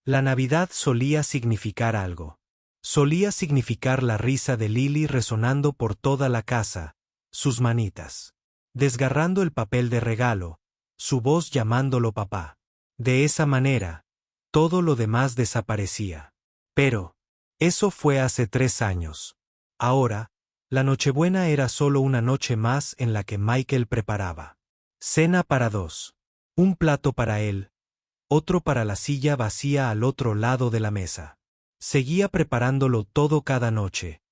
La Navidad solía significar algo. Solía significar la risa de Lily resonando por toda la casa, sus manitas desgarrando el papel de regalo, su voz llamándolo papá. De esa manera, todo lo demás desaparecía. Pero, eso fue hace 3 años. Ahora, la Nochebuena era solo una noche más en la que Michael preparaba. Cena para 2. Un plato para él, otro para la silla vacía al otro lado de la mesa. Seguía preparándolo todo cada noche.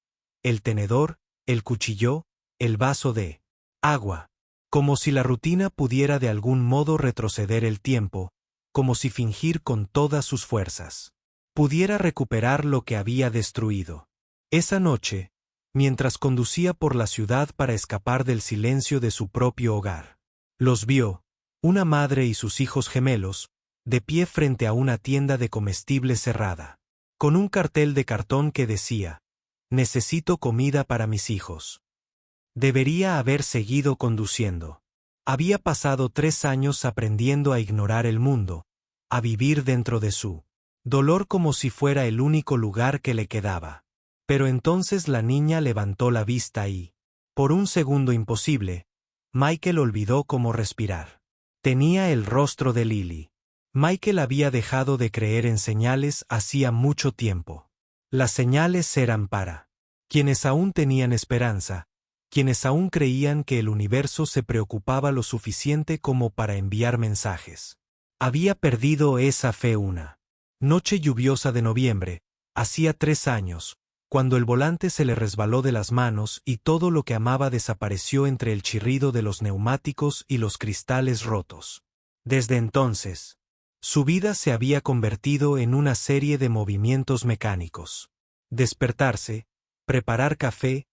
El tenedor, el cuchillo, el vaso de agua. Como si la rutina pudiera de algún modo retroceder el tiempo, como si fingir con todas sus fuerzas pudiera recuperar lo que había destruido. Esa noche, mientras conducía por la ciudad para escapar del silencio de su propio hogar, los vio, una madre y sus hijos gemelos, de pie frente a una tienda de comestibles cerrada, con un cartel de cartón que decía: «Necesito comida para mis hijos». Debería haber seguido conduciendo. Había pasado 3 años aprendiendo a ignorar el mundo, a vivir dentro de su dolor como si fuera el único lugar que le quedaba. Pero entonces la niña levantó la vista y, por un segundo imposible, Michael olvidó cómo respirar. Tenía el rostro de Lily. Michael había dejado de creer en señales hacía mucho tiempo. Las señales eran para quienes aún tenían esperanza, quienes aún creían que el universo se preocupaba lo suficiente como para enviar mensajes. Había perdido esa fe una noche lluviosa de noviembre, hacía 3 años, cuando el volante se le resbaló de las manos y todo lo que amaba desapareció entre el chirrido de los neumáticos y los cristales rotos. Desde entonces, su vida se había convertido en una serie de movimientos mecánicos. Despertarse, preparar café,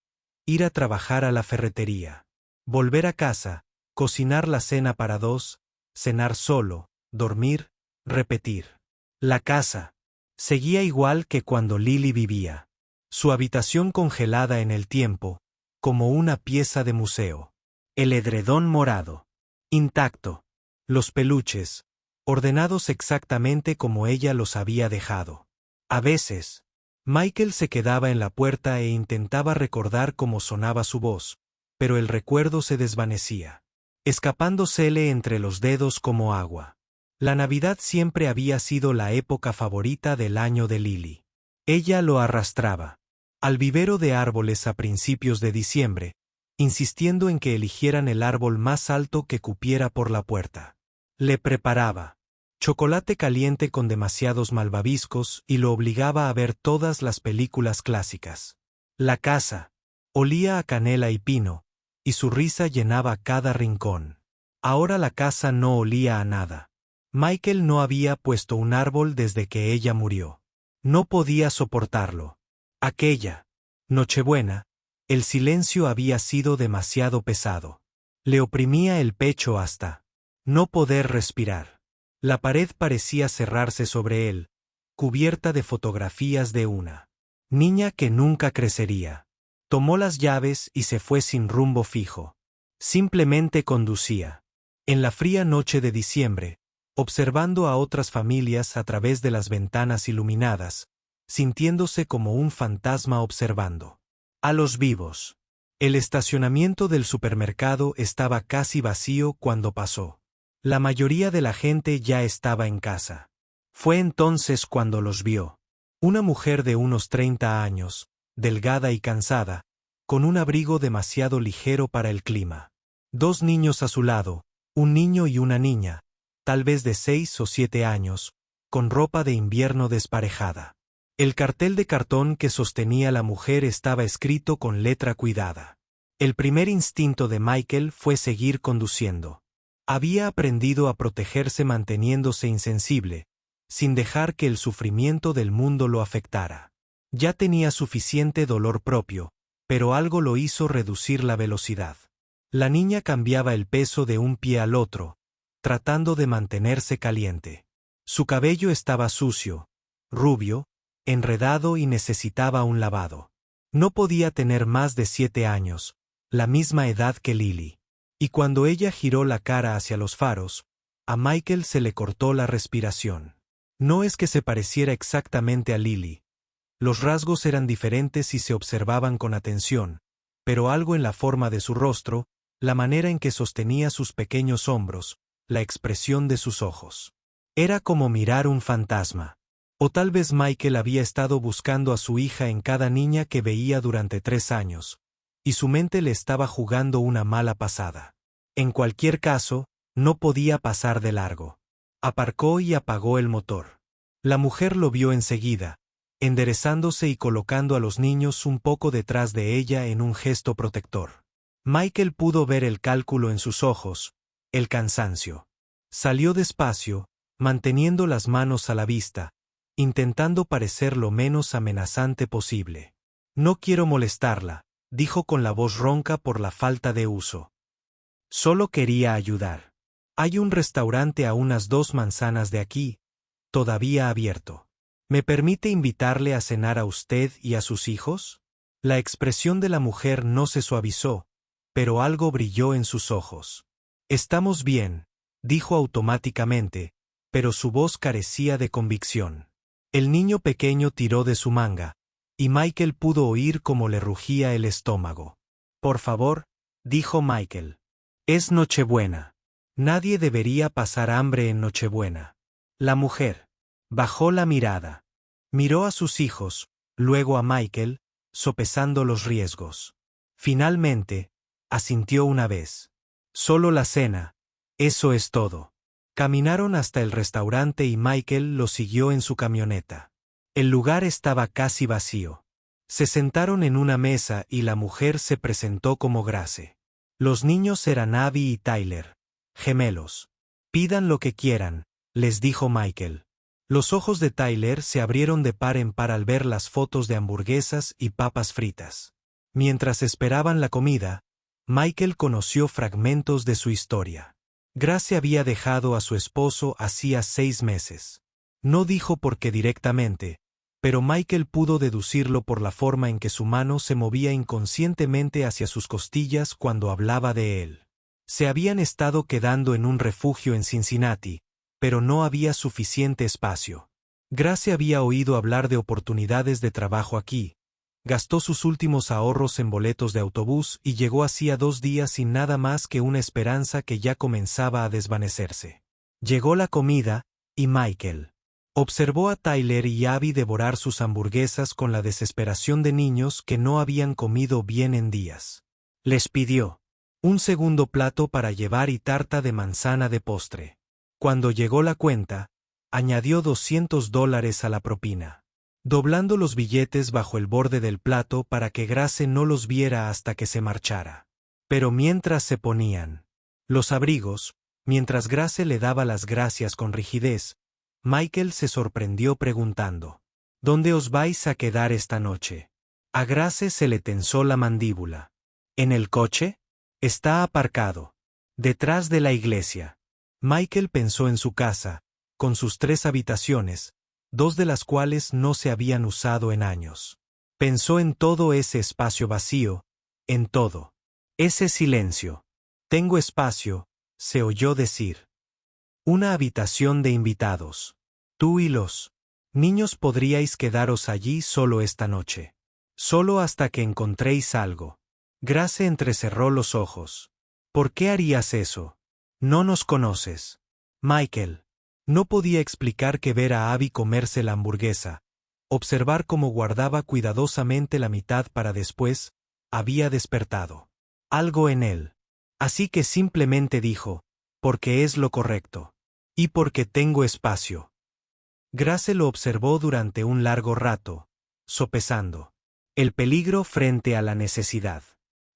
ir a trabajar a la ferretería, volver a casa, cocinar la cena para 2, cenar solo, dormir, repetir. La casa seguía igual que cuando Lily vivía. Su habitación congelada en el tiempo, como una pieza de museo. El edredón morado, intacto. Los peluches, ordenados exactamente como ella los había dejado. A veces, Michael se quedaba en la puerta e intentaba recordar cómo sonaba su voz, pero el recuerdo se desvanecía, escapándosele entre los dedos como agua. La Navidad siempre había sido la época favorita del año de Lily. Ella lo arrastraba al vivero de árboles a principios de diciembre, insistiendo en que eligieran el árbol más alto que cupiera por la puerta. Le preparaba chocolate caliente con demasiados malvaviscos y lo obligaba a ver todas las películas clásicas. La casa olía a canela y pino, y su risa llenaba cada rincón. Ahora la casa no olía a nada. Michael no había puesto un árbol desde que ella murió. No podía soportarlo. Aquella Nochebuena, el silencio había sido demasiado pesado. Le oprimía el pecho hasta no poder respirar. La pared parecía cerrarse sobre él, cubierta de fotografías de una niña que nunca crecería. Tomó las llaves y se fue sin rumbo fijo. Simplemente conducía. En la fría noche de diciembre, observando a otras familias a través de las ventanas iluminadas, sintiéndose como un fantasma observando a los vivos. El estacionamiento del supermercado estaba casi vacío cuando pasó. La mayoría de la gente ya estaba en casa. Fue entonces cuando los vio. Una mujer de unos 30 años, delgada y cansada, con un abrigo demasiado ligero para el clima. 2 niños a su lado, un niño y una niña, tal vez de 6 o 7 años, con ropa de invierno desparejada. El cartel de cartón que sostenía la mujer estaba escrito con letra cuidada. El primer instinto de Michael fue seguir conduciendo. Había aprendido a protegerse manteniéndose insensible, sin dejar que el sufrimiento del mundo lo afectara. Ya tenía suficiente dolor propio, pero algo lo hizo reducir la velocidad. La niña cambiaba el peso de un pie al otro, tratando de mantenerse caliente. Su cabello estaba sucio, rubio, enredado y necesitaba un lavado. No podía tener más de 7 años, la misma edad que Lily. Y cuando ella giró la cara hacia los faros, a Michael se le cortó la respiración. No es que se pareciera exactamente a Lily. Los rasgos eran diferentes y se observaban con atención, pero algo en la forma de su rostro, la manera en que sostenía sus pequeños hombros, la expresión de sus ojos. Era como mirar un fantasma. O tal vez Michael había estado buscando a su hija en cada niña que veía durante 3 años, y su mente le estaba jugando una mala pasada. En cualquier caso, no podía pasar de largo. Aparcó y apagó el motor. La mujer lo vio enseguida, enderezándose y colocando a los niños un poco detrás de ella en un gesto protector. Michael pudo ver el cálculo en sus ojos, el cansancio. Salió despacio, manteniendo las manos a la vista, intentando parecer lo menos amenazante posible. No quiero molestarla, dijo con la voz ronca por la falta de uso. Solo quería ayudar. Hay un restaurante a unas 2 manzanas de aquí, todavía abierto. ¿Me permite invitarle a cenar a usted y a sus hijos? La expresión de la mujer no se suavizó, pero algo brilló en sus ojos. Estamos bien, dijo automáticamente, pero su voz carecía de convicción. El niño pequeño tiró de su manga, y Michael pudo oír cómo le rugía el estómago. Por favor, dijo Michael. Es Nochebuena. Nadie debería pasar hambre en Nochebuena. La mujer bajó la mirada. Miró a sus hijos, luego a Michael, sopesando los riesgos. Finalmente, asintió una vez. Solo la cena, eso es todo. Caminaron hasta el restaurante y Michael lo siguió en su camioneta. El lugar estaba casi vacío. Se sentaron en una mesa y la mujer se presentó como Grace. Los niños eran Abby y Tyler, gemelos. Pidan lo que quieran, les dijo Michael. Los ojos de Tyler se abrieron de par en par al ver las fotos de hamburguesas y papas fritas. Mientras esperaban la comida, Michael conoció fragmentos de su historia. Grace había dejado a su esposo hacía 6 meses. No dijo por qué directamente, pero Michael pudo deducirlo por la forma en que su mano se movía inconscientemente hacia sus costillas cuando hablaba de él. Se habían estado quedando en un refugio en Cincinnati, pero no había suficiente espacio. Grace había oído hablar de oportunidades de trabajo aquí. Gastó sus últimos ahorros en boletos de autobús y llegó hacía 2 días sin nada más que una esperanza que ya comenzaba a desvanecerse. Llegó la comida, y Michael observó a Tyler y Abby devorar sus hamburguesas con la desesperación de niños que no habían comido bien en días. Les pidió un segundo plato para llevar y tarta de manzana de postre. Cuando llegó la cuenta, añadió $200 a la propina, doblando los billetes bajo el borde del plato para que Grace no los viera hasta que se marchara. Pero mientras se ponían los abrigos, mientras Grace le daba las gracias con rigidez, Michael se sorprendió preguntando: ¿Dónde os vais a quedar esta noche? A Grace se le tensó la mandíbula. ¿En el coche? Está aparcado. Detrás de la iglesia. Michael pensó en su casa, con sus 3 habitaciones, 2 de las cuales no se habían usado en años. Pensó en todo ese espacio vacío, en todo ese silencio. Tengo espacio, se oyó decir. Una habitación de invitados. Tú y los niños podríais quedaros allí solo esta noche. Solo hasta que encontréis algo. Grace entrecerró los ojos. ¿Por qué harías eso? No nos conoces. Michael. No podía explicar que ver a Abby comerse la hamburguesa, observar cómo guardaba cuidadosamente la mitad para después, había despertado algo en él. Así que simplemente dijo: porque es lo correcto. Y porque tengo espacio. Grace lo observó durante un largo rato, sopesando el peligro frente a la necesidad.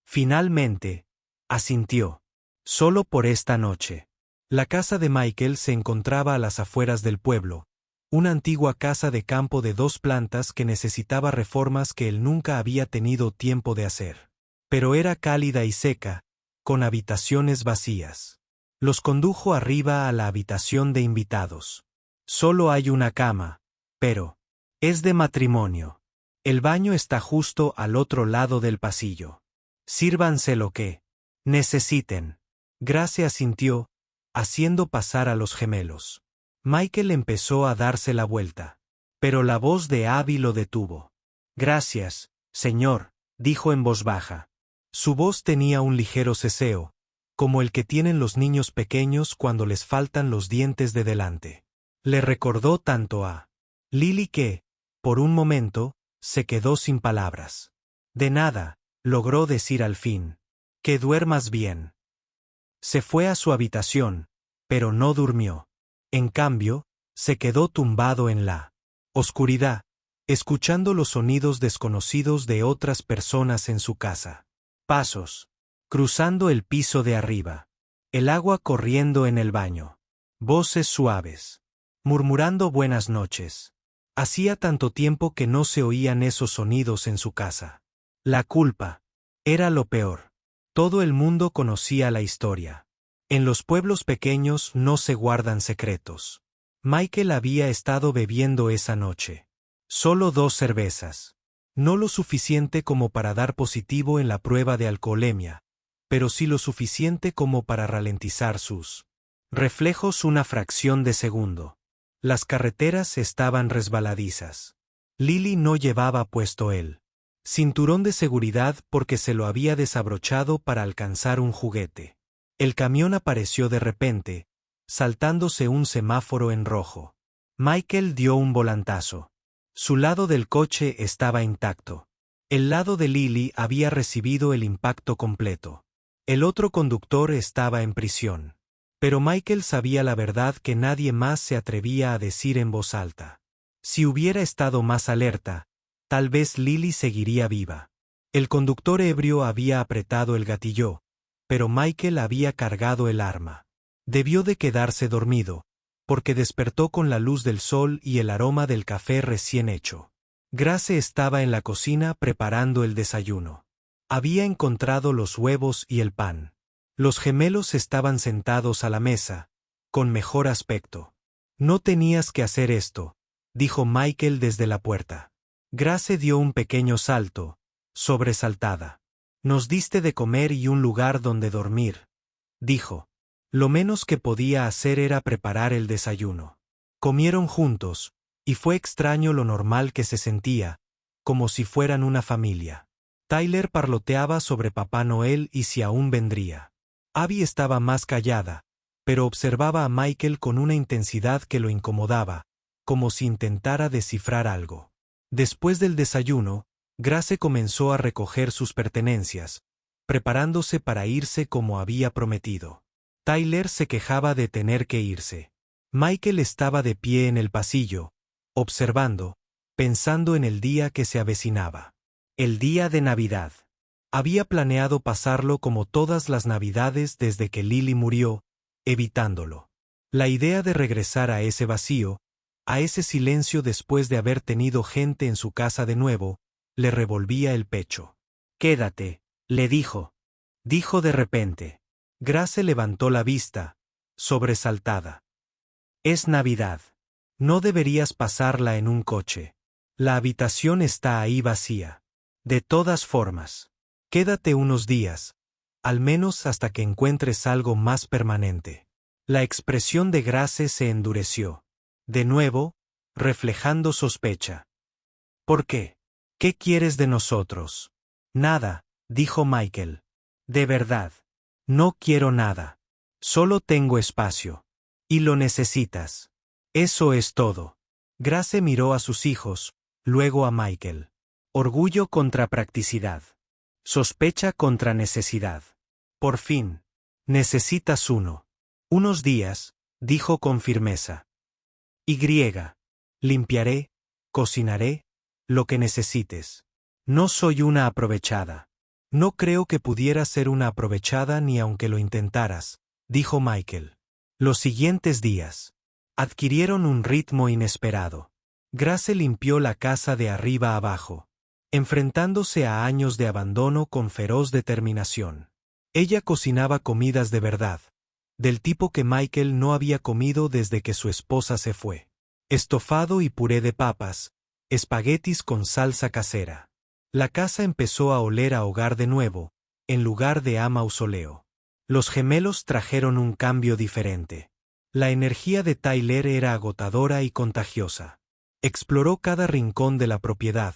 Finalmente, asintió. Solo por esta noche. La casa de Michael se encontraba a las afueras del pueblo, una antigua casa de campo de 2 plantas que necesitaba reformas que él nunca había tenido tiempo de hacer. Pero era cálida y seca, con habitaciones vacías. Los condujo arriba a la habitación de invitados. Solo hay una cama, pero es de matrimonio. El baño está justo al otro lado del pasillo. Sírvanse lo que necesiten. Grace asintió, haciendo pasar a los gemelos. Michael empezó a darse la vuelta. Pero la voz de Abby lo detuvo. Gracias, señor, dijo en voz baja. Su voz tenía un ligero ceseo, como el que tienen los niños pequeños cuando les faltan los dientes de delante. Le recordó tanto a Lily que, por un momento, se quedó sin palabras. De nada, logró decir al fin. Que duermas bien. Se fue a su habitación, pero no durmió. En cambio, se quedó tumbado en la oscuridad, escuchando los sonidos desconocidos de otras personas en su casa. Pasos. Cruzando el piso de arriba. El agua corriendo en el baño. Voces suaves. Murmurando buenas noches. Hacía tanto tiempo que no se oían esos sonidos en su casa. La culpa. Era lo peor. Todo el mundo conocía la historia. En los pueblos pequeños no se guardan secretos. Michael había estado bebiendo esa noche. Solo 2 cervezas. No lo suficiente como para dar positivo en la prueba de alcoholemia, pero sí lo suficiente como para ralentizar sus reflejos una fracción de segundo. Las carreteras estaban resbaladizas. Lily no llevaba puesto el cinturón de seguridad porque se lo había desabrochado para alcanzar un juguete. El camión apareció de repente, saltándose un semáforo en rojo. Michael dio un volantazo. Su lado del coche estaba intacto. El lado de Lily había recibido el impacto completo. El otro conductor estaba en prisión. Pero Michael sabía la verdad que nadie más se atrevía a decir en voz alta. Si hubiera estado más alerta, tal vez Lily seguiría viva. El conductor ebrio había apretado el gatillo, pero Michael había cargado el arma. Debió de quedarse dormido, porque despertó con la luz del sol y el aroma del café recién hecho. Grace estaba en la cocina preparando el desayuno. Había encontrado los huevos y el pan. Los gemelos estaban sentados a la mesa, con mejor aspecto. No tenías que hacer esto, dijo Michael desde la puerta. Grace dio un pequeño salto, sobresaltada. Nos diste de comer y un lugar donde dormir, dijo. Lo menos que podía hacer era preparar el desayuno. Comieron juntos, y fue extraño lo normal que se sentía, como si fueran una familia. Tyler parloteaba sobre Papá Noel y si aún vendría. Abby estaba más callada, pero observaba a Michael con una intensidad que lo incomodaba, como si intentara descifrar algo. Después del desayuno, Grace comenzó a recoger sus pertenencias, preparándose para irse como había prometido. Tyler se quejaba de tener que irse. Michael estaba de pie en el pasillo, observando, pensando en el día que se avecinaba. El día de Navidad. Había planeado pasarlo como todas las Navidades desde que Lily murió, evitándolo. La idea de regresar a ese vacío, a ese silencio después de haber tenido gente en su casa de nuevo, le revolvía el pecho. Quédate, le dijo. Dijo de repente. Grace levantó la vista, sobresaltada. Es Navidad. No deberías pasarla en un coche. La habitación está ahí vacía. De todas formas, quédate unos días, al menos hasta que encuentres algo más permanente. La expresión de Grace se endureció. De nuevo, reflejando sospecha. ¿Por qué? ¿Qué quieres de nosotros? Nada, dijo Michael. De verdad. No quiero nada. Solo tengo espacio. Y lo necesitas. Eso es todo. Grace miró a sus hijos, luego a Michael. Orgullo contra practicidad. Sospecha contra necesidad. Por fin. Necesitas uno. Unos días, dijo con firmeza. Y. Limpiaré, cocinaré, lo que necesites. No soy una aprovechada. No creo que pudieras ser una aprovechada ni aunque lo intentaras, dijo Michael. Los siguientes días adquirieron un ritmo inesperado. Grace limpió la casa de arriba abajo, enfrentándose a años de abandono con feroz determinación. Ella cocinaba comidas de verdad, del tipo que Michael no había comido desde que su esposa se fue. Estofado y puré de papas, espaguetis con salsa casera. La casa empezó a oler a hogar de nuevo, en lugar de a mausoleo. Los gemelos trajeron un cambio diferente. La energía de Tyler era agotadora y contagiosa. Exploró cada rincón de la propiedad,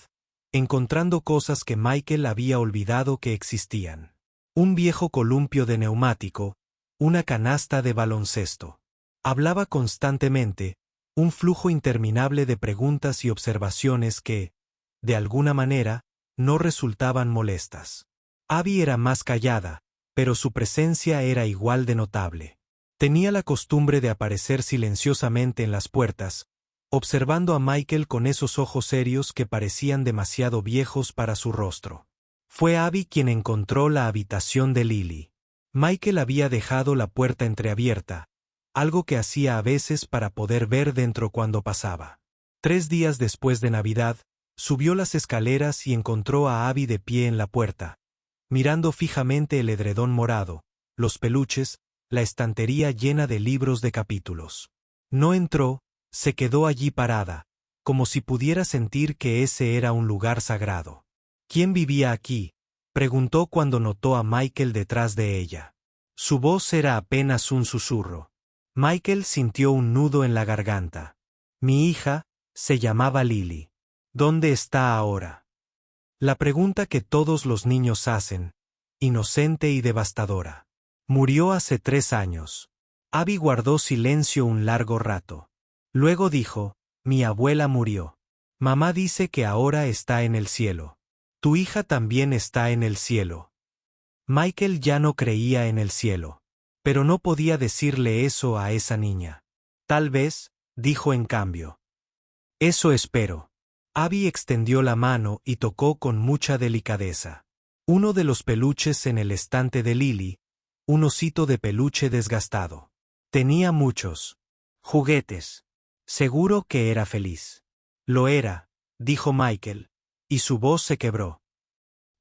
encontrando cosas que Michael había olvidado que existían. Un viejo columpio de neumático, una canasta de baloncesto. Hablaba constantemente, un flujo interminable de preguntas y observaciones que, de alguna manera, no resultaban molestas. Abby era más callada, pero su presencia era igual de notable. Tenía la costumbre de aparecer silenciosamente en las puertas, observando a Michael con esos ojos serios que parecían demasiado viejos para su rostro. Fue Abby quien encontró la habitación de Lily. Michael había dejado la puerta entreabierta, algo que hacía a veces para poder ver dentro cuando pasaba. 3 días después de Navidad, subió las escaleras y encontró a Abby de pie en la puerta, mirando fijamente el edredón morado, los peluches, la estantería llena de libros de capítulos. No entró, se quedó allí parada, como si pudiera sentir que ese era un lugar sagrado. ¿Quién vivía aquí?, preguntó cuando notó a Michael detrás de ella. Su voz era apenas un susurro. Michael sintió un nudo en la garganta. Mi hija, se llamaba Lily. ¿Dónde está ahora? La pregunta que todos los niños hacen, inocente y devastadora. Murió hace 3 años. Abby guardó silencio un largo rato. Luego dijo, mi abuela murió. Mamá dice que ahora está en el cielo. Tu hija también está en el cielo. Michael ya no creía en el cielo. Pero no podía decirle eso a esa niña. Tal vez, dijo en cambio. Eso espero. Abby extendió la mano y tocó con mucha delicadeza uno de los peluches en el estante de Lily, un osito de peluche desgastado. Tenía muchos juguetes. Seguro que era feliz. Lo era, dijo Michael, y su voz se quebró.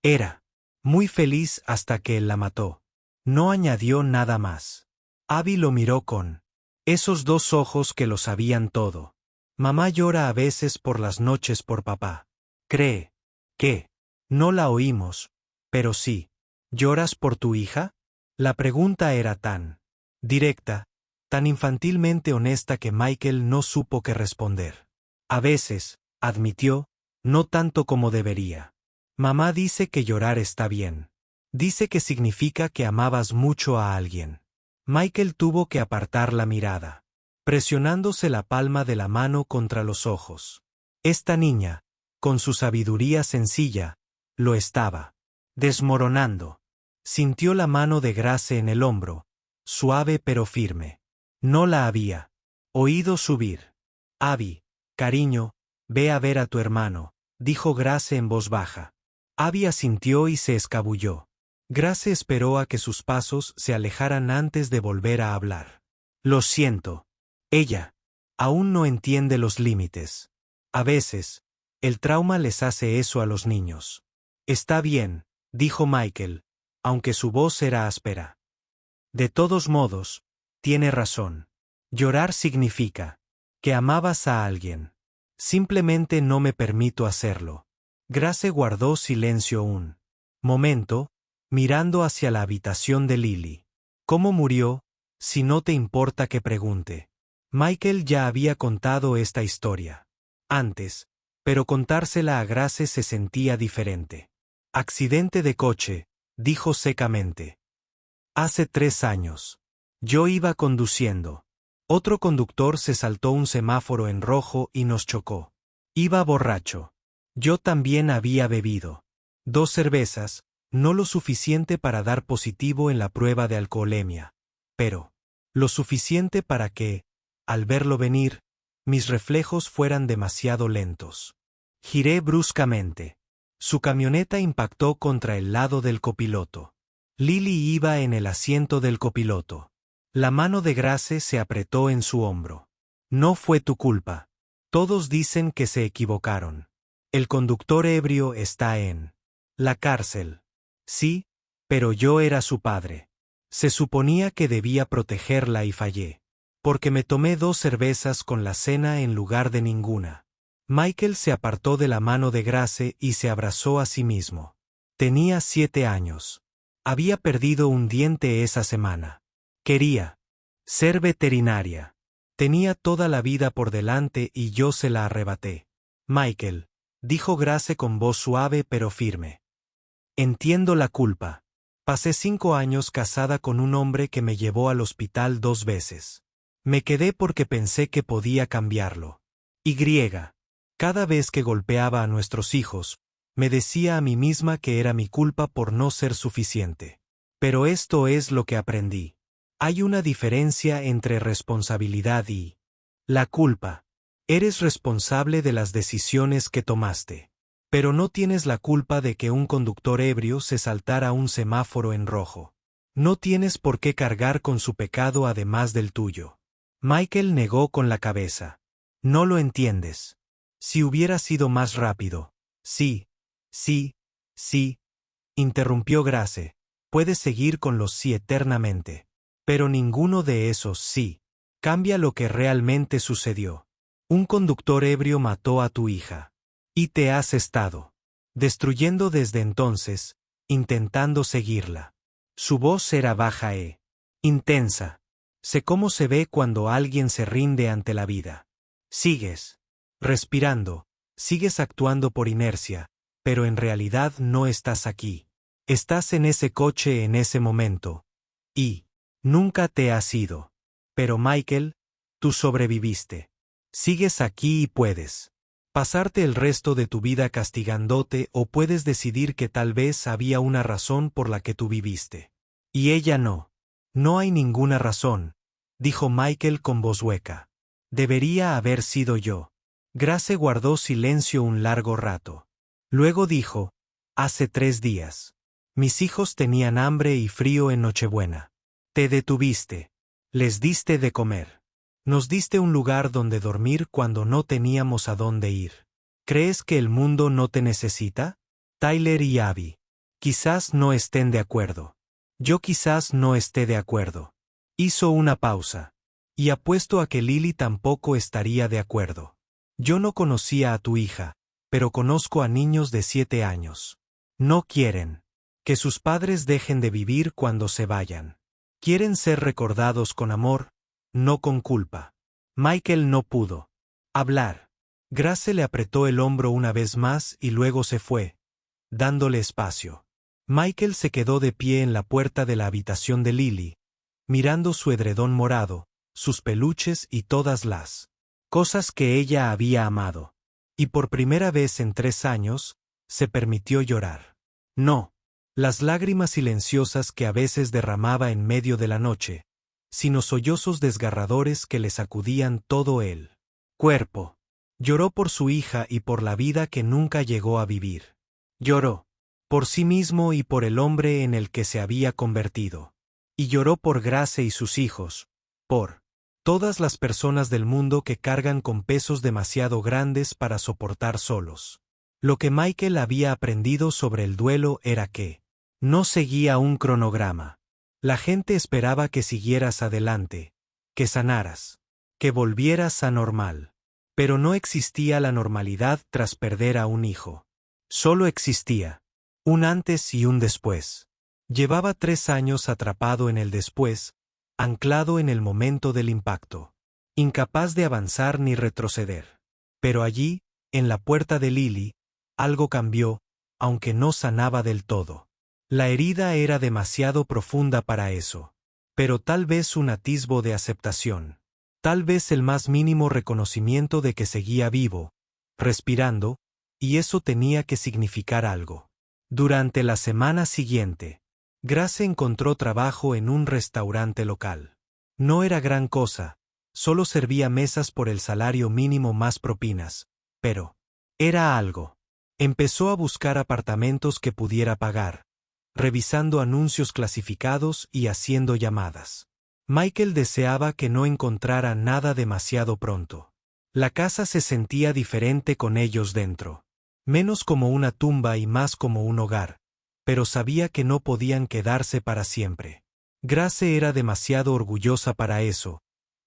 Era muy feliz hasta que él la mató. No añadió nada más. Abby lo miró con esos 2 ojos que lo sabían todo. Mamá llora a veces por las noches por papá. ¿Cree que no la oímos? Pero sí. ¿Lloras por tu hija? La pregunta era tan directa, tan infantilmente honesta que Michael no supo qué responder. A veces, admitió, no tanto como debería. Mamá dice que llorar está bien. Dice que significa que amabas mucho a alguien. Michael tuvo que apartar la mirada, presionándose la palma de la mano contra los ojos. Esta niña, con su sabiduría sencilla, lo estaba desmoronando. Sintió la mano de Grace en el hombro, suave pero firme. No la había oído subir. Abby, cariño, ve a ver a tu hermano, dijo Grace en voz baja. Abby asintió y se escabulló. Grace esperó a que sus pasos se alejaran antes de volver a hablar. Lo siento. Ella aún no entiende los límites. A veces, el trauma les hace eso a los niños. Está bien, dijo Michael, aunque su voz era áspera. De todos modos, tiene razón. Llorar significa que amabas a alguien. Simplemente no me permito hacerlo. Grace guardó silencio un momento, mirando hacia la habitación de Lily. ¿Cómo murió? Si no te importa que pregunte. Michael ya había contado esta historia antes, pero contársela a Grace se sentía diferente. Accidente de coche, dijo secamente. Hace 3 años. Yo iba conduciendo. Otro conductor se saltó un semáforo en rojo y nos chocó. Iba borracho. Yo también había bebido 2 cervezas, no lo suficiente para dar positivo en la prueba de alcoholemia, pero lo suficiente para que, al verlo venir, mis reflejos fueran demasiado lentos. Giré bruscamente. Su camioneta impactó contra el lado del copiloto. Lily iba en el asiento del copiloto. La mano de Grace se apretó en su hombro. No fue tu culpa. Todos dicen que se equivocaron. El conductor ebrio está en la cárcel. Sí, pero yo era su padre. Se suponía que debía protegerla y fallé. Porque me tomé 2 cervezas con la cena en lugar de ninguna. Michael se apartó de la mano de Grace y se abrazó a sí mismo. Tenía 7 años. Había perdido un diente esa semana. Quería Ser veterinaria. Tenía toda la vida por delante y yo se la arrebaté. Michael, dijo Grace con voz suave pero firme. Entiendo la culpa. Pasé 5 años casada con un hombre que me llevó al hospital 2 veces. Me quedé porque pensé que podía cambiarlo. Y cada vez que golpeaba a nuestros hijos, me decía a mí misma que era mi culpa por no ser suficiente. Pero esto es lo que aprendí. Hay una diferencia entre responsabilidad y la culpa. Eres responsable de las decisiones que tomaste. Pero no tienes la culpa de que un conductor ebrio se saltara un semáforo en rojo. No tienes por qué cargar con su pecado además del tuyo. Michael negó con la cabeza. No lo entiendes. Si hubiera sido más rápido. Sí, sí, sí, interrumpió Grace. Puedes seguir con los sí eternamente. Pero ninguno de esos sí cambia lo que realmente sucedió. Un conductor ebrio mató a tu hija. Y te has estado destruyendo desde entonces, intentando seguirla. Su voz era baja e intensa. Sé cómo se ve cuando alguien se rinde ante la vida. Sigues respirando, sigues actuando por inercia, pero en realidad no estás aquí. Estás en ese coche en ese momento. Y nunca te has ido. Pero Michael, tú sobreviviste. Sigues aquí y puedes pasarte el resto de tu vida castigándote o puedes decidir que tal vez había una razón por la que tú viviste. Y ella no. No hay ninguna razón, dijo Michael con voz hueca. Debería haber sido yo. Grace guardó silencio un largo rato. Luego dijo, hace 3 días. Mis hijos tenían hambre y frío en Nochebuena. Te detuviste. Les diste de comer. Nos diste un lugar donde dormir cuando no teníamos a dónde ir. ¿Crees que el mundo no te necesita? Tyler y Abby. Quizás no estén de acuerdo. Yo quizás no esté de acuerdo. Hizo una pausa. Y apuesto a que Lily tampoco estaría de acuerdo. Yo no conocía a tu hija, pero conozco a niños de 7 años. No quieren que sus padres dejen de vivir cuando se vayan. Quieren ser recordados con amor, no con culpa. Michael no pudo hablar. Grace le apretó el hombro una vez más y luego se fue, dándole espacio. Michael se quedó de pie en la puerta de la habitación de Lily, mirando su edredón morado, sus peluches y todas las cosas que ella había amado. Y por primera vez en 3 años, se permitió llorar. No, las lágrimas silenciosas que a veces derramaba en medio de la noche, sino sollozos desgarradores que le sacudían todo el cuerpo. Lloró por su hija y por la vida que nunca llegó a vivir. Lloró por sí mismo y por el hombre en el que se había convertido. Y lloró por Grace y sus hijos, por todas las personas del mundo que cargan con pesos demasiado grandes para soportar solos. Lo que Michael había aprendido sobre el duelo era que no seguía un cronograma. La gente esperaba que siguieras adelante, que sanaras, que volvieras a normal. Pero no existía la normalidad tras perder a un hijo. Solo existía un antes y un después. Llevaba 3 años atrapado en el después, anclado en el momento del impacto, incapaz de avanzar ni retroceder. Pero allí, en la puerta de Lily, algo cambió, aunque no sanaba del todo. La herida era demasiado profunda para eso. Pero tal vez un atisbo de aceptación. Tal vez el más mínimo reconocimiento de que seguía vivo, respirando, y eso tenía que significar algo. Durante la semana siguiente, Grace encontró trabajo en un restaurante local. No era gran cosa, solo servía mesas por el salario mínimo más propinas, pero era algo. Empezó a buscar apartamentos que pudiera pagar, revisando anuncios clasificados y haciendo llamadas. Michael deseaba que no encontrara nada demasiado pronto. La casa se sentía diferente con ellos dentro. Menos como una tumba y más como un hogar, pero sabía que no podían quedarse para siempre. Grace era demasiado orgullosa para eso,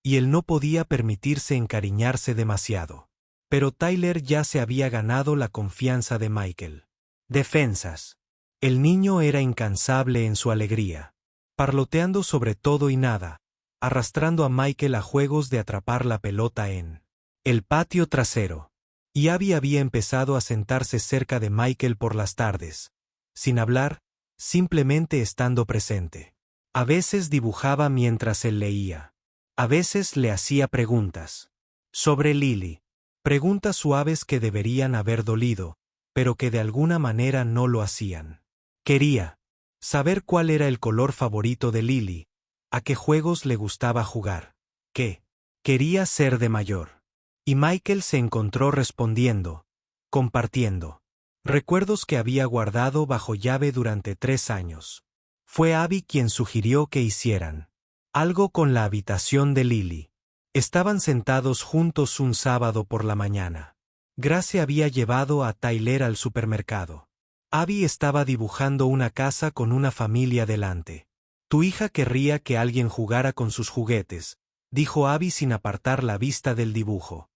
y él no podía permitirse encariñarse demasiado. Pero Tyler ya se había ganado la confianza de Michael. Defensas. El niño era incansable en su alegría. Parloteando sobre todo y nada, arrastrando a Michael a juegos de atrapar la pelota en el patio trasero. Y Abby había empezado a sentarse cerca de Michael por las tardes, sin hablar, simplemente estando presente. A veces dibujaba mientras él leía. A veces le hacía preguntas. Sobre Lily. Preguntas suaves que deberían haber dolido, pero que de alguna manera no lo hacían. Quería saber cuál era el color favorito de Lily, a qué juegos le gustaba jugar, qué quería ser de mayor. Y Michael se encontró respondiendo, compartiendo recuerdos que había guardado bajo llave durante 3 años. Fue Abby quien sugirió que hicieran algo con la habitación de Lily. Estaban sentados juntos un sábado por la mañana. Grace había llevado a Tyler al supermercado. Abby estaba dibujando una casa con una familia delante. Tu hija querría que alguien jugara con sus juguetes, dijo Abby sin apartar la vista del dibujo.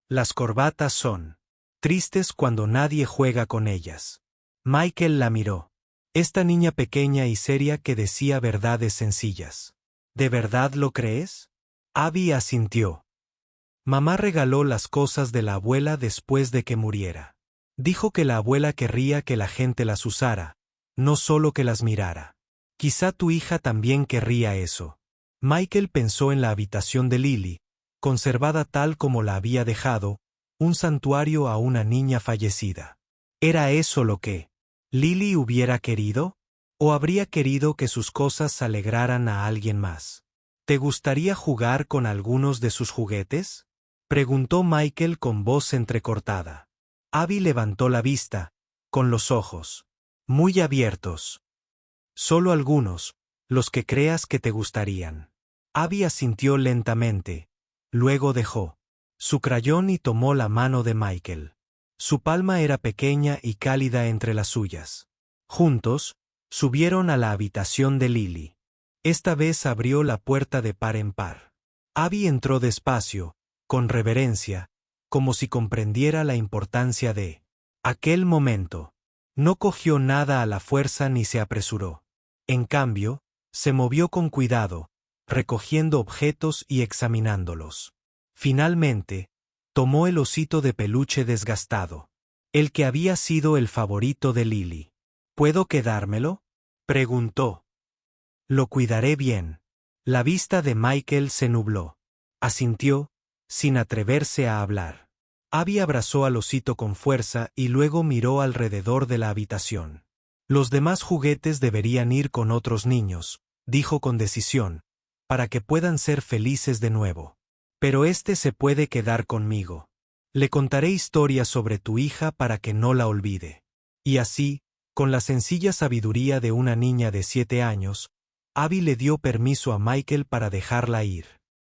Las corbatas son tristes cuando nadie juega con ellas. Michael la miró. Esta niña pequeña y seria que decía verdades sencillas. ¿De verdad lo crees? Abby asintió. Mamá regaló las cosas de la abuela después de que muriera. Dijo que la abuela querría que la gente las usara, no solo que las mirara. Quizá tu hija también querría eso. Michael pensó en la habitación de Lily, conservada tal como la había dejado, un santuario a una niña fallecida. ¿Era eso lo que Lily hubiera querido? ¿O habría querido que sus cosas alegraran a alguien más? ¿Te gustaría jugar con algunos de sus juguetes? Preguntó Michael con voz entrecortada. Abby levantó la vista, con los ojos muy abiertos. Solo algunos, los que creas que te gustarían. Abby asintió lentamente, luego dejó su crayón y tomó la mano de Michael. Su palma era pequeña y cálida entre las suyas. Juntos, subieron a la habitación de Lily. Esta vez abrió la puerta de par en par. Abby entró despacio, con reverencia, como si comprendiera la importancia de aquel momento. No cogió nada a la fuerza ni se apresuró. En cambio, se movió con cuidado, recogiendo objetos y examinándolos. Finalmente, tomó el osito de peluche desgastado, el que había sido el favorito de Lily. ¿Puedo quedármelo?, preguntó. Lo cuidaré bien. La vista de Michael se nubló. Asintió, sin atreverse a hablar. Abby abrazó al osito con fuerza y luego miró alrededor de la habitación. Los demás juguetes deberían ir con otros niños, dijo con decisión, para que puedan ser felices de nuevo. Pero este se puede quedar conmigo. Le contaré historias sobre tu hija para que no la olvide. Y así, con la sencilla sabiduría de una niña de 7 años, Abby le dio permiso a Michael para dejarla ir.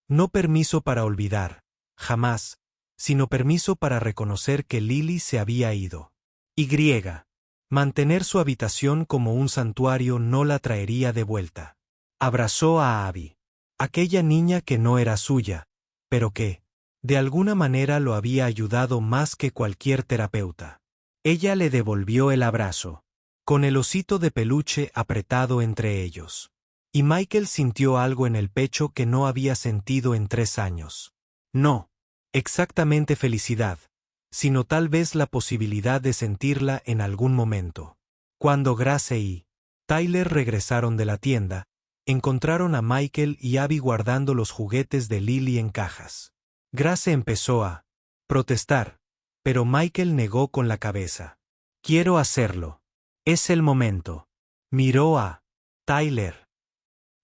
No permiso para olvidar, jamás, sino permiso para reconocer que Lily se había ido. Y mantener su habitación como un santuario no la traería de vuelta. Abrazó a Abby, aquella niña que no era suya, pero que, de alguna manera lo había ayudado más que cualquier terapeuta. Ella le devolvió el abrazo, con el osito de peluche apretado entre ellos. Y Michael sintió algo en el pecho que no había sentido en 3 años. No exactamente felicidad, sino tal vez la posibilidad de sentirla en algún momento. Cuando Grace y Tyler regresaron de la tienda, encontraron a Michael y Abby guardando los juguetes de Lily en cajas. Grace empezó a protestar, pero Michael negó con la cabeza. Quiero hacerlo. Es el momento. Miró a Tyler.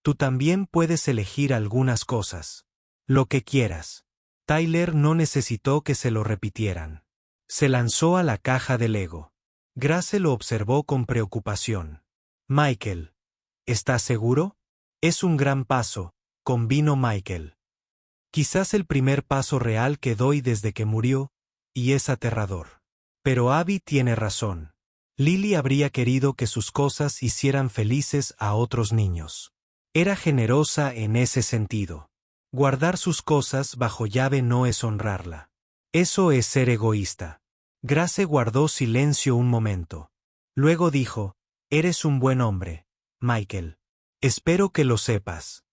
Tú también puedes elegir algunas cosas. Lo que quieras. Tyler no necesitó que se lo repitieran. Se lanzó a la caja de Lego. Grace lo observó con preocupación. Michael, ¿estás seguro? Es un gran paso, convino Michael. Quizás el primer paso real que doy desde que murió, y es aterrador. Pero Abby tiene razón. Lily habría querido que sus cosas hicieran felices a otros niños. Era generosa en ese sentido. Guardar sus cosas bajo llave no es honrarla. Eso es ser egoísta. Grace guardó silencio un momento. Luego dijo, eres un buen hombre, Michael. Espero que lo sepas.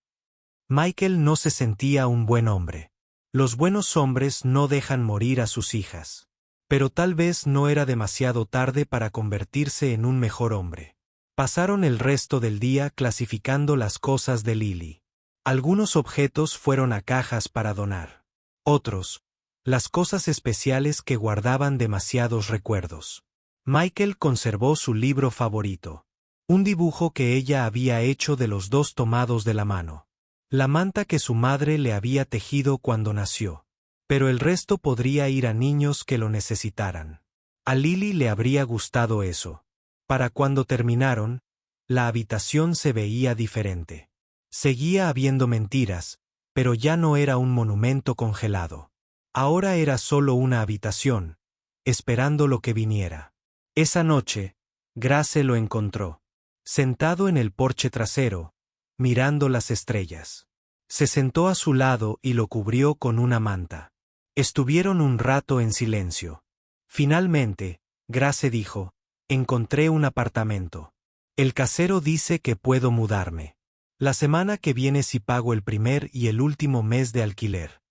Michael no se sentía un buen hombre. Los buenos hombres no dejan morir a sus hijas. Pero tal vez no era demasiado tarde para convertirse en un mejor hombre. Pasaron el resto del día clasificando las cosas de Lily. Algunos objetos fueron a cajas para donar. Otros, las cosas especiales que guardaban demasiados recuerdos. Michael conservó su libro favorito. Un dibujo que ella había hecho de los dos tomados de la mano. La manta que su madre le había tejido cuando nació. Pero el resto podría ir a niños que lo necesitaran. A Lily le habría gustado eso. Para cuando terminaron, la habitación se veía diferente. Seguía habiendo mentiras, pero ya no era un monumento congelado. Ahora era solo una habitación, esperando lo que viniera. Esa noche, Grace lo encontró, sentado en el porche trasero, mirando las estrellas. Se sentó a su lado y lo cubrió con una manta. Estuvieron un rato en silencio. Finalmente, Grace dijo, encontré un apartamento. El casero dice que puedo mudarme. La semana que viene si pago el primer y el último mes de alquiler.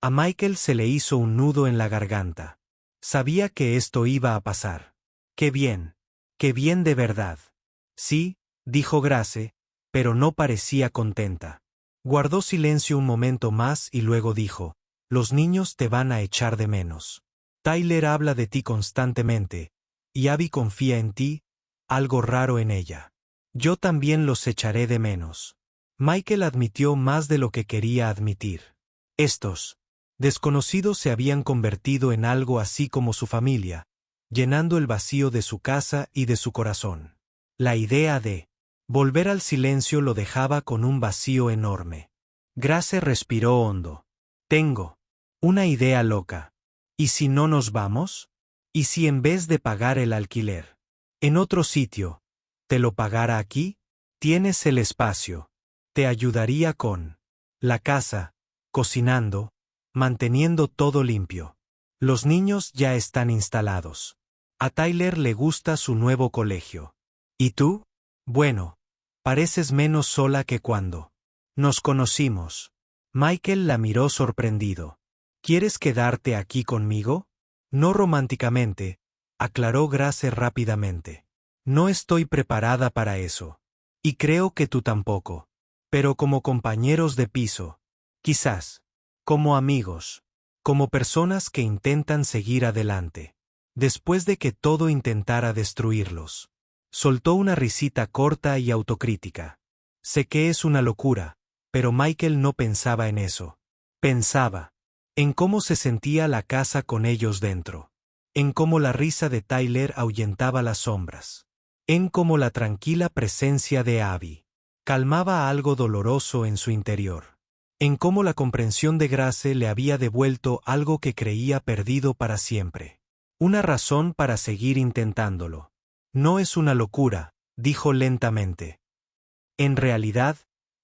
A Michael se le hizo un nudo en la garganta. Sabía que esto iba a pasar. ¡Qué bien de verdad! Sí, dijo Grace, pero no parecía contenta. Guardó silencio un momento más y luego dijo, los niños te van a echar de menos. Tyler habla de ti constantemente, y Abby confía en ti, algo raro en ella. Yo también los echaré de menos. Michael admitió más de lo que quería admitir. Estos desconocidos se habían convertido en algo así como su familia, llenando el vacío de su casa y de su corazón. La idea de volver al silencio lo dejaba con un vacío enorme. Grace respiró hondo. Tengo una idea loca. ¿Y si no nos vamos? ¿Y si en vez de pagar el alquiler en otro sitio, te lo pagara aquí? Tienes el espacio. Te ayudaría con la casa, cocinando, manteniendo todo limpio. Los niños ya están instalados. A Tyler le gusta su nuevo colegio. ¿Y tú? Bueno, pareces menos sola que cuando nos conocimos. Michael la miró sorprendido. ¿Quieres quedarte aquí conmigo? No románticamente, aclaró Grace rápidamente. No estoy preparada para eso. Y creo que tú tampoco. Pero como compañeros de piso. Quizás. Como amigos. Como personas que intentan seguir adelante. Después de que todo intentara destruirlos. Soltó una risita corta y autocrítica. Sé que es una locura, pero Michael no pensaba en eso. Pensaba en cómo se sentía la casa con ellos dentro. En cómo la risa de Tyler ahuyentaba las sombras. En cómo la tranquila presencia de Abby calmaba algo doloroso en su interior. En cómo la comprensión de Grace le había devuelto algo que creía perdido para siempre. Una razón para seguir intentándolo. No es una locura, dijo lentamente. En realidad,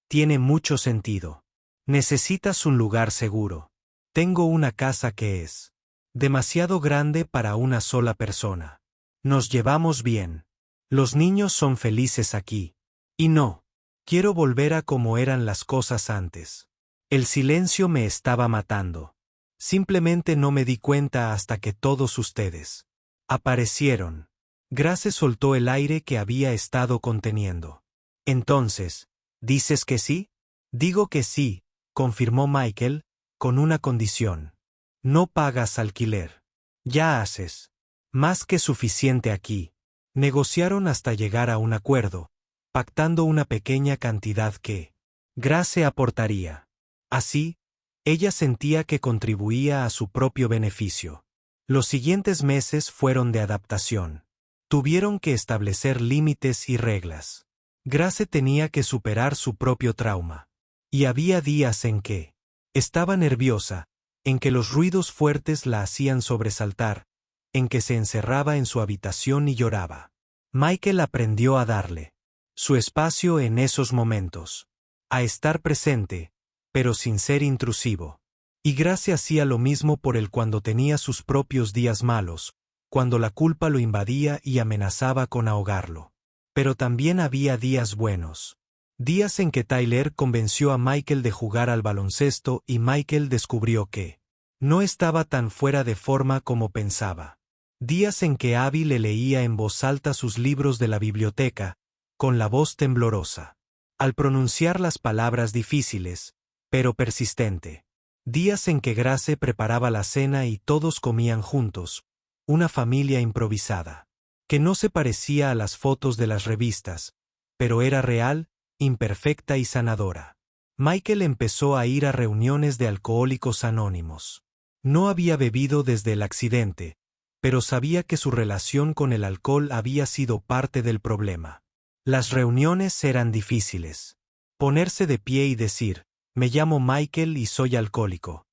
tiene mucho sentido. Necesitas un lugar seguro. Tengo una casa que es demasiado grande para una sola persona. Nos llevamos bien. Los niños son felices aquí. Y no, quiero volver a como eran las cosas antes. El silencio me estaba matando. Simplemente no me di cuenta hasta que todos ustedes aparecieron. Grace soltó el aire que había estado conteniendo. Entonces, ¿dices que sí? Digo que sí, confirmó Michael, con una condición. No pagas alquiler. Ya haces más que suficiente aquí. Negociaron hasta llegar a un acuerdo, pactando una pequeña cantidad que Grace aportaría. Así, ella sentía que contribuía a su propio beneficio. Los siguientes meses fueron de adaptación. Tuvieron que establecer límites y reglas. Grace tenía que superar su propio trauma. Y había días en que estaba nerviosa, en que los ruidos fuertes la hacían sobresaltar, en que se encerraba en su habitación y lloraba. Michael aprendió a darle su espacio en esos momentos. A estar presente, pero sin ser intrusivo. Y Grace hacía lo mismo por él cuando tenía sus propios días malos, cuando la culpa lo invadía y amenazaba con ahogarlo. Pero también había días buenos. Días en que Tyler convenció a Michael de jugar al baloncesto y Michael descubrió que no estaba tan fuera de forma como pensaba. Días en que Abby le leía en voz alta sus libros de la biblioteca, con la voz temblorosa. Al pronunciar las palabras difíciles, pero persistente. Días en que Grace preparaba la cena y todos comían juntos, una familia improvisada. Que no se parecía a las fotos de las revistas, pero era real, imperfecta y sanadora. Michael empezó a ir a reuniones de alcohólicos anónimos. No había bebido desde el accidente, pero sabía que su relación con el alcohol había sido parte del problema. Las reuniones eran difíciles. Ponerse de pie y decir, me llamo Michael y soy alcohólico.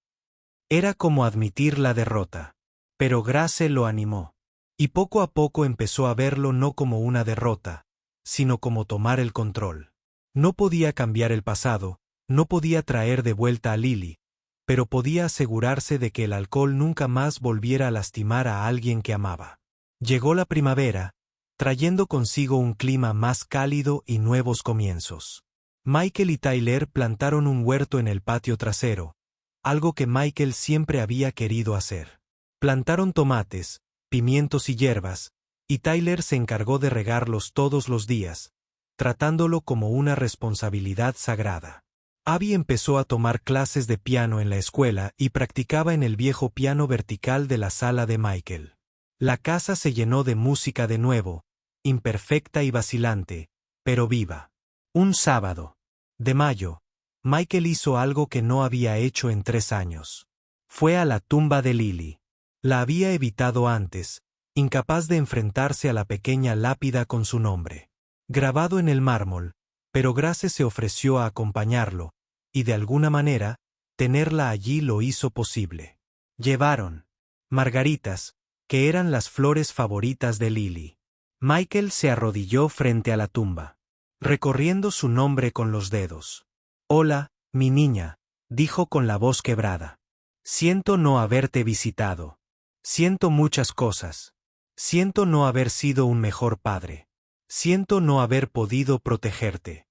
Era como admitir la derrota. Pero Grace lo animó. Y poco a poco empezó a verlo no como una derrota, sino como tomar el control. No podía cambiar el pasado, no podía traer de vuelta a Lily, pero podía asegurarse de que el alcohol nunca más volviera a lastimar a alguien que amaba. Llegó la primavera, trayendo consigo un clima más cálido y nuevos comienzos. Michael y Tyler plantaron un huerto en el patio trasero, algo que Michael siempre había querido hacer. Plantaron tomates, pimientos y hierbas, y Tyler se encargó de regarlos todos los días, tratándolo como una responsabilidad sagrada. Abby empezó a tomar clases de piano en la escuela y practicaba en el viejo piano vertical de la sala de Michael. La casa se llenó de música de nuevo, imperfecta y vacilante, pero viva. Un sábado de mayo, Michael hizo algo que no había hecho en 3 años. Fue a la tumba de Lily. La había evitado antes, incapaz de enfrentarse a la pequeña lápida con su nombre, grabado en el mármol, pero Grace se ofreció a acompañarlo, y de alguna manera, tenerla allí lo hizo posible. Llevaron margaritas, que eran las flores favoritas de Lily. Michael se arrodilló frente a la tumba, recorriendo su nombre con los dedos. Hola, mi niña, dijo con la voz quebrada. Siento no haberte visitado. Siento muchas cosas. Siento no haber sido un mejor padre. Siento no haber podido protegerte.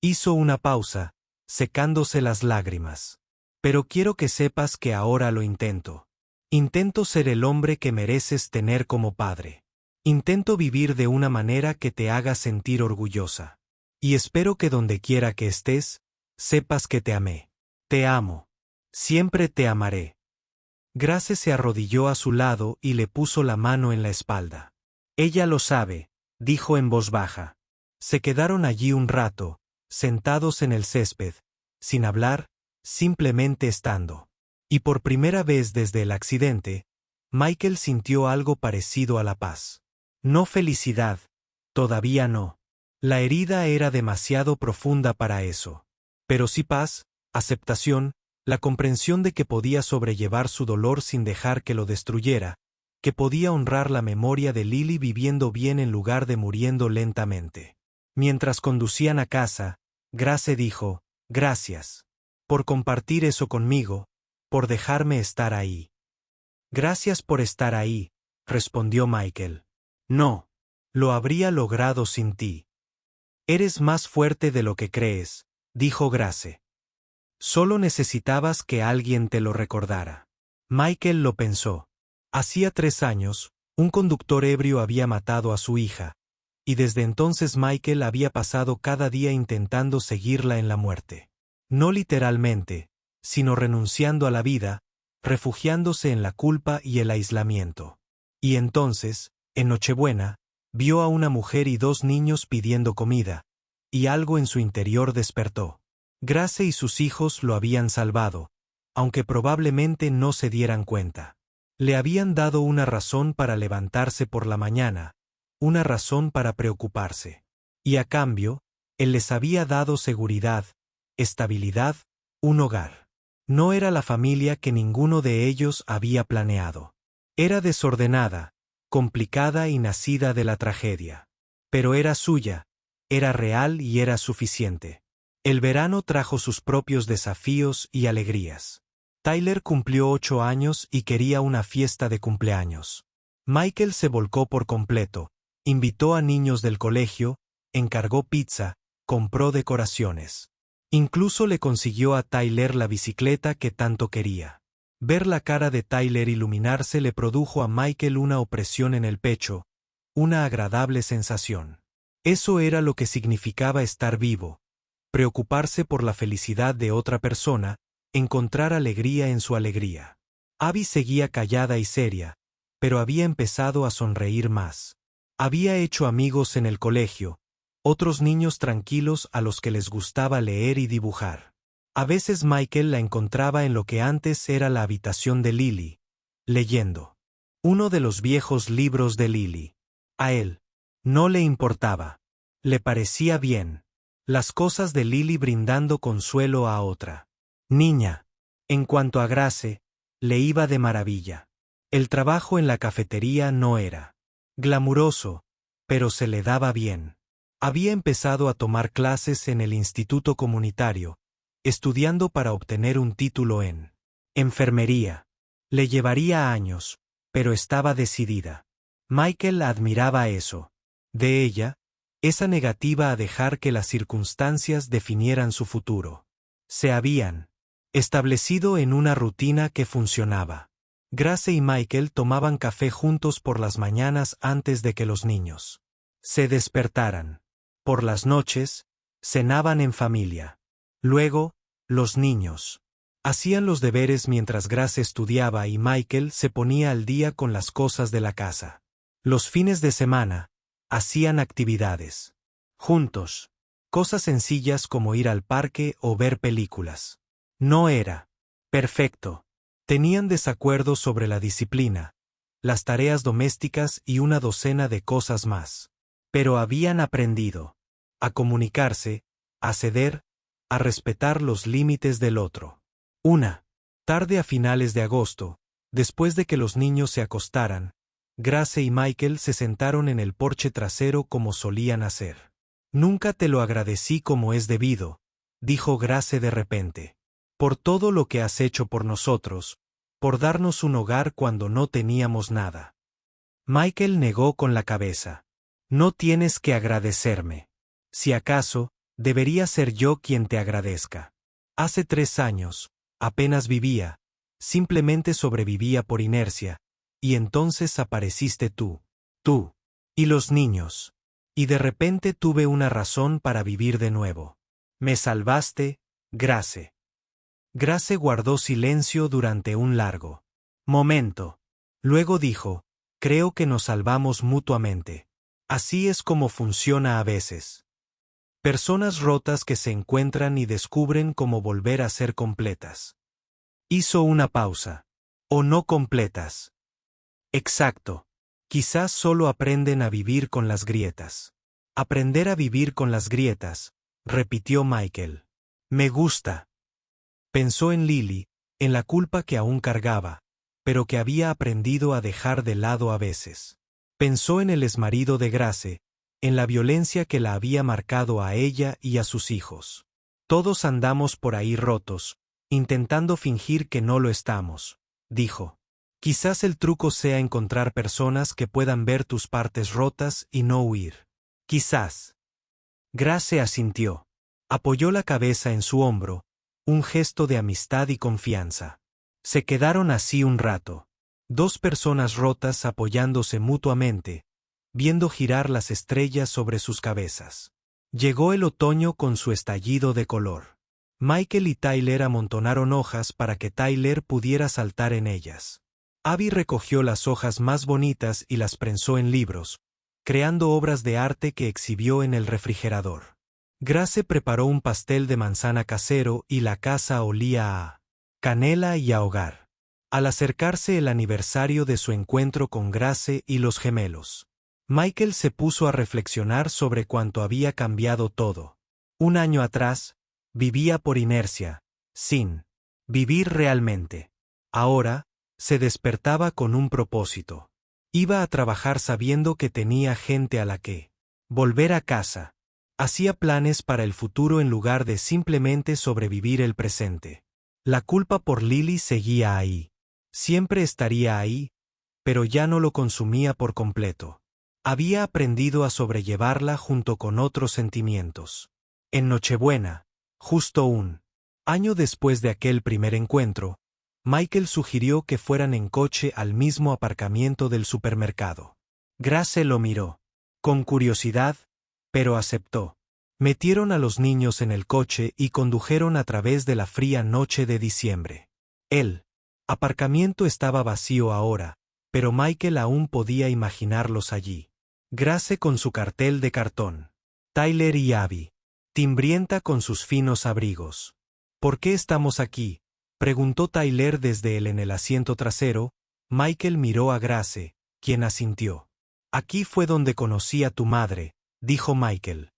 Hizo una pausa, secándose las lágrimas. Pero quiero que sepas que ahora lo intento. Intento ser el hombre que mereces tener como padre. Intento vivir de una manera que te haga sentir orgullosa. Y espero que donde quiera que estés, sepas que te amé. Te amo. Siempre te amaré. Grace se arrodilló a su lado y le puso la mano en la espalda. Ella lo sabe, dijo en voz baja. Se quedaron allí un rato, sentados en el césped, sin hablar, simplemente estando. Y por primera vez desde el accidente, Michael sintió algo parecido a la paz. No felicidad, todavía no. La herida era demasiado profunda para eso. Pero sí paz, aceptación, la comprensión de que podía sobrellevar su dolor sin dejar que lo destruyera, que podía honrar la memoria de Lily viviendo bien en lugar de muriendo lentamente. Mientras conducían a casa, Grace dijo, gracias. Por compartir eso conmigo, por dejarme estar ahí. Gracias por estar ahí, respondió Michael. No. Lo habría logrado sin ti. Eres más fuerte de lo que crees, dijo Grace. Solo necesitabas que alguien te lo recordara. Michael lo pensó. Hacía 3 años, un conductor ebrio había matado a su hija, y desde entonces Michael había pasado cada día intentando seguirla en la muerte. No literalmente, sino renunciando a la vida, refugiándose en la culpa y el aislamiento. Y entonces, en Nochebuena, vio a una mujer y 2 niños pidiendo comida, y algo en su interior despertó. Grace y sus hijos lo habían salvado, aunque probablemente no se dieran cuenta. Le habían dado una razón para levantarse por la mañana, una razón para preocuparse. Y a cambio, él les había dado seguridad, estabilidad, un hogar. No era la familia que ninguno de ellos había planeado. Era desordenada, complicada y nacida de la tragedia. Pero era suya, era real y era suficiente. El verano trajo sus propios desafíos y alegrías. Tyler cumplió 8 años y quería una fiesta de cumpleaños. Michael se volcó por completo, invitó a niños del colegio, encargó pizza, compró decoraciones. Incluso le consiguió a Tyler la bicicleta que tanto quería. Ver la cara de Tyler iluminarse le produjo a Michael una opresión en el pecho, una agradable sensación. Eso era lo que significaba estar vivo, preocuparse por la felicidad de otra persona, encontrar alegría en su alegría. Abby seguía callada y seria, pero había empezado a sonreír más. Había hecho amigos en el colegio, otros niños tranquilos a los que les gustaba leer y dibujar. A veces Michael la encontraba en lo que antes era la habitación de Lily, leyendo uno de los viejos libros de Lily. A él no le importaba. Le parecía bien. Las cosas de Lily brindando consuelo a otra niña. En cuanto a Grace, le iba de maravilla. El trabajo en la cafetería no era glamuroso, pero se le daba bien. Había empezado a tomar clases en el instituto comunitario, estudiando para obtener un título en enfermería. Le llevaría años, pero estaba decidida. Michael admiraba eso. De ella, esa negativa a dejar que las circunstancias definieran su futuro. Se habían establecido en una rutina que funcionaba. Grace y Michael tomaban café juntos por las mañanas antes de que los niños se despertaran. Por las noches, cenaban en familia. Luego, los niños hacían los deberes mientras Grace estudiaba y Michael se ponía al día con las cosas de la casa. Los fines de semana, hacían actividades juntos. Cosas sencillas como ir al parque o ver películas. No era perfecto. Tenían desacuerdos sobre la disciplina, las tareas domésticas y una docena de cosas más. Pero habían aprendido a comunicarse, a ceder, a respetar los límites del otro. Una tarde a finales de agosto, después de que los niños se acostaran, Grace y Michael se sentaron en el porche trasero como solían hacer. «Nunca te lo agradecí como es debido», dijo Grace de repente. «Por todo lo que has hecho por nosotros, por darnos un hogar cuando no teníamos nada». Michael negó con la cabeza. «No tienes que agradecerme. Si acaso, debería ser yo quien te agradezca. Hace 3 años, apenas vivía, simplemente sobrevivía por inercia, y entonces apareciste tú y los niños. Y de repente tuve una razón para vivir de nuevo. Me salvaste, Grace». Grace guardó silencio durante un largo momento. Luego dijo, «Creo que nos salvamos mutuamente. Así es como funciona a veces. Personas rotas que se encuentran y descubren cómo volver a ser completas». Hizo una pausa. «O no completas». Exacto. Quizás solo aprenden a vivir con las grietas. «Aprender a vivir con las grietas», repitió Michael. «Me gusta». Pensó en Lily, en la culpa que aún cargaba, pero que había aprendido a dejar de lado a veces. Pensó en el exmarido de Grace, en la violencia que la había marcado a ella y a sus hijos. «Todos andamos por ahí rotos, intentando fingir que no lo estamos», dijo. «Quizás el truco sea encontrar personas que puedan ver tus partes rotas y no huir». «Quizás». Grace asintió. Apoyó la cabeza en su hombro, un gesto de amistad y confianza. Se quedaron así un rato. 2 personas rotas apoyándose mutuamente, viendo girar las estrellas sobre sus cabezas. Llegó el otoño con su estallido de color. Michael y Tyler amontonaron hojas para que Tyler pudiera saltar en ellas. Abby recogió las hojas más bonitas y las prensó en libros, creando obras de arte que exhibió en el refrigerador. Grace preparó un pastel de manzana casero y la casa olía a canela y a hogar. Al acercarse el aniversario de su encuentro con Grace y los gemelos, Michael se puso a reflexionar sobre cuánto había cambiado todo. 1 año atrás, vivía por inercia, sin vivir realmente. Ahora, se despertaba con un propósito. Iba a trabajar sabiendo que tenía gente a la que volver a casa. Hacía planes para el futuro en lugar de simplemente sobrevivir el presente. La culpa por Lily seguía ahí. Siempre estaría ahí, pero ya no lo consumía por completo. Había aprendido a sobrellevarla junto con otros sentimientos. En Nochebuena, justo un año después de aquel primer encuentro, Michael sugirió que fueran en coche al mismo aparcamiento del supermercado. Grace lo miró, con curiosidad, pero aceptó. Metieron a los niños en el coche y condujeron a través de la fría noche de diciembre. El aparcamiento estaba vacío ahora, pero Michael aún podía imaginarlos allí. Grace con su cartel de cartón. Tyler y Abby, timbrienta con sus finos abrigos. ¿Por qué estamos aquí?, preguntó Tyler desde él en el asiento trasero. Michael miró a Grace, quien asintió. Aquí fue donde conocí a tu madre, dijo Michael.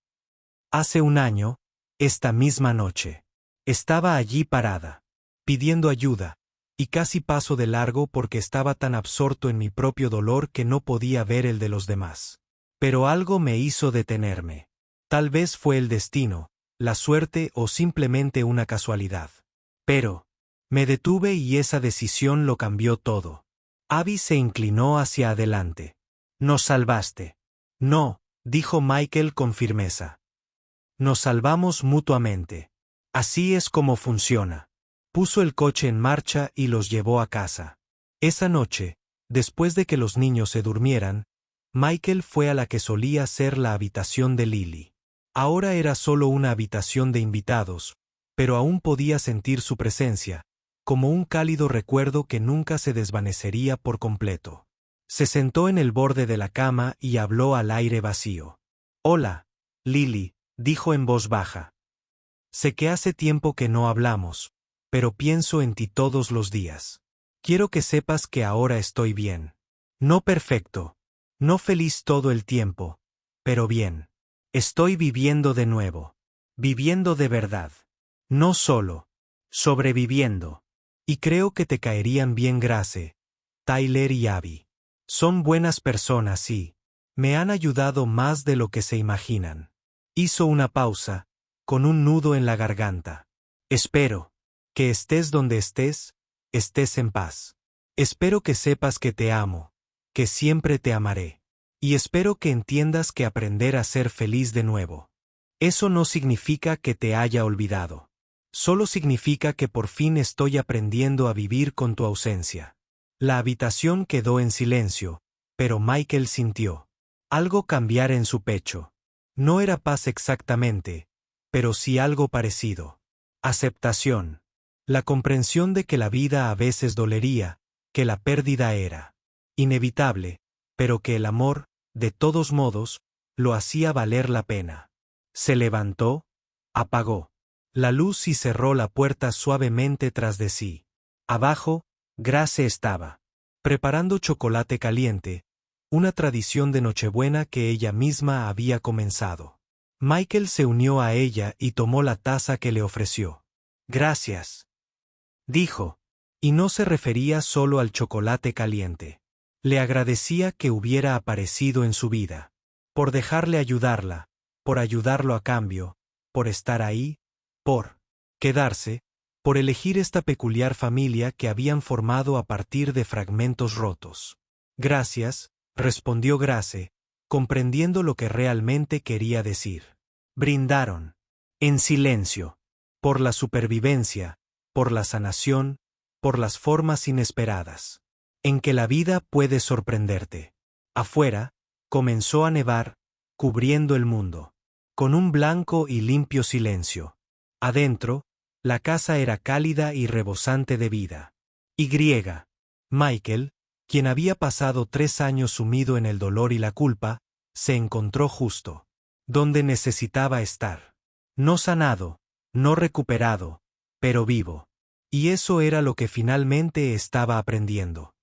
Hace un año, esta misma noche. Estaba allí parada, pidiendo ayuda, y casi paso de largo porque estaba tan absorto en mi propio dolor que no podía ver el de los demás. Pero algo me hizo detenerme. Tal vez fue el destino, la suerte o simplemente una casualidad. Pero me detuve y esa decisión lo cambió todo. Abby se inclinó hacia adelante. Nos salvaste. No, dijo Michael con firmeza. Nos salvamos mutuamente. Así es como funciona. Puso el coche en marcha y los llevó a casa. Esa noche, después de que los niños se durmieran, Michael fue a la que solía ser la habitación de Lily. Ahora era solo una habitación de invitados, pero aún podía sentir su presencia, como un cálido recuerdo que nunca se desvanecería por completo. Se sentó en el borde de la cama y habló al aire vacío. Hola, Lily, dijo en voz baja. Sé que hace tiempo que no hablamos, pero pienso en ti todos los días. Quiero que sepas que ahora estoy bien. No perfecto, no feliz todo el tiempo, pero bien. Estoy viviendo de nuevo. Viviendo de verdad. No solo. Sobreviviendo. Y creo que te caerían bien Grace, Tyler y Abby. Son buenas personas y me han ayudado más de lo que se imaginan. Hizo una pausa, con un nudo en la garganta. Espero que estés donde estés, estés en paz. Espero que sepas que te amo, que siempre te amaré. Y espero que entiendas que aprender a ser feliz de nuevo. Eso no significa que te haya olvidado. Solo significa que por fin estoy aprendiendo a vivir con tu ausencia. La habitación quedó en silencio, pero Michael sintió algo cambiar en su pecho. No era paz exactamente, pero sí algo parecido. Aceptación. La comprensión de que la vida a veces dolería, que la pérdida era inevitable, pero que el amor, de todos modos, lo hacía valer la pena. Se levantó, apagó la luz y cerró la puerta suavemente tras de sí. Abajo, Grace estaba preparando chocolate caliente, una tradición de Nochebuena que ella misma había comenzado. Michael se unió a ella y tomó la taza que le ofreció. Gracias, dijo, y no se refería solo al chocolate caliente. Le agradecía que hubiera aparecido en su vida, por dejarle ayudarla, por ayudarlo a cambio, por estar ahí, por quedarse, por elegir esta peculiar familia que habían formado a partir de fragmentos rotos. Gracias, respondió Grace, comprendiendo lo que realmente quería decir. Brindaron, en silencio, por la supervivencia, por la sanación, por las formas inesperadas en que la vida puede sorprenderte. Afuera, comenzó a nevar, cubriendo el mundo, con un blanco y limpio silencio. Adentro, la casa era cálida y rebosante de vida. Michael, quien había pasado 3 años sumido en el dolor y la culpa, se encontró justo donde necesitaba estar. No sanado, no recuperado, pero vivo. Y eso era lo que finalmente estaba aprendiendo.